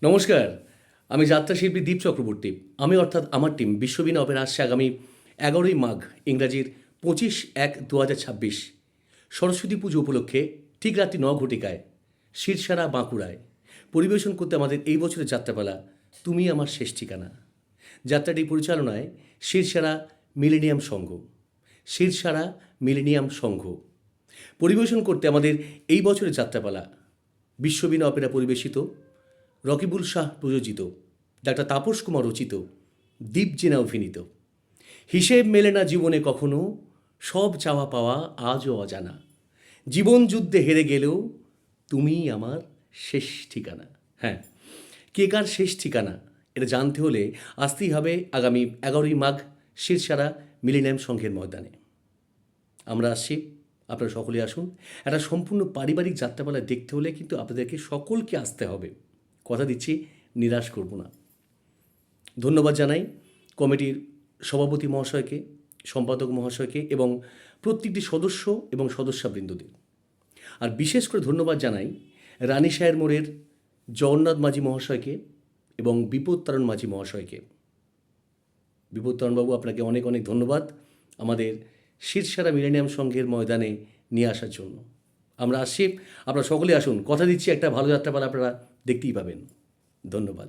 নমস্কার, আমি যাত্রাশিল্পী দীপ চক্রবর্তী। আমি অর্থাৎ আমার টিম বিশ্ববীণা অপেরা আসছে আগামী ১১ই মাঘ ইংরাজির ২৫/১/২০২৬ সরস্বতী পুজো উপলক্ষে ঠিক রাত্রি ৯ ঘটিকায় শিরসারা বাঁকুড়ায় পরিবেশন করতে আমাদের এই বছরের যাত্রাপালা তুমি আমার শেষ ঠিকানা। যাত্রাটি পরিচালনায় শিরসারা মিলেনিয়াম সংঘ। শিরসারা মিলেনিয়াম সংঘ পরিবেশন করতে আমাদের এই বছরের যাত্রাপালা বিশ্ববীণা অপেরা পরিবেশিত, রকিবুল শাহ প্রযোজিত, ডাক্তার তাপস কুমার রচিত, দীপ জেনা অভিনীত। হিসেব মেলে না জীবনে কখনো, সব চাওয়া পাওয়া আজও অজানা। জীবন যুদ্ধে হেরে গেলেও তুমিই আমার শেষ ঠিকানা। হ্যাঁ, কে কার শেষ ঠিকানা এটা জানতে হলে আসতেই হবে আগামী ১১ই মাঘ শিরসারা মিলেনিয়াম সংঘের ময়দানে। আমরা আসছি, আপনারা সকলে আসুন। একটা সম্পূর্ণ পারিবারিক যাত্রাপালা দেখতে হলে কিন্তু আপনাদেরকে সকলকে আসতে হবে। কথা দিচ্ছি, নিরাশ করব না। ধন্যবাদ জানাই কমিটির সভাপতি মহাশয়কে, সম্পাদক মহাশয়কে এবং প্রত্যেকটি সদস্য এবং সদস্যবৃন্দদের। আর বিশেষ করে ধন্যবাদ জানাই রানীশাহের মোড়ের জগন্নাথ মাঝি মহাশয়কে এবং বিপত্তারণ মাঝি মহাশয়কে। বিপত্তারণবাবু, আপনাকে অনেক অনেক ধন্যবাদ আমাদের শিরসারা মিলেনিয়াম সংঘের ময়দানে নিয়ে আসার জন্য। আমরা আসছি, আপনারা সকলে আসুন। কথা দিচ্ছি একটা ভালো যাত্রাপালা আপনারা দেখতেই পাবেন। ধন্যবাদ।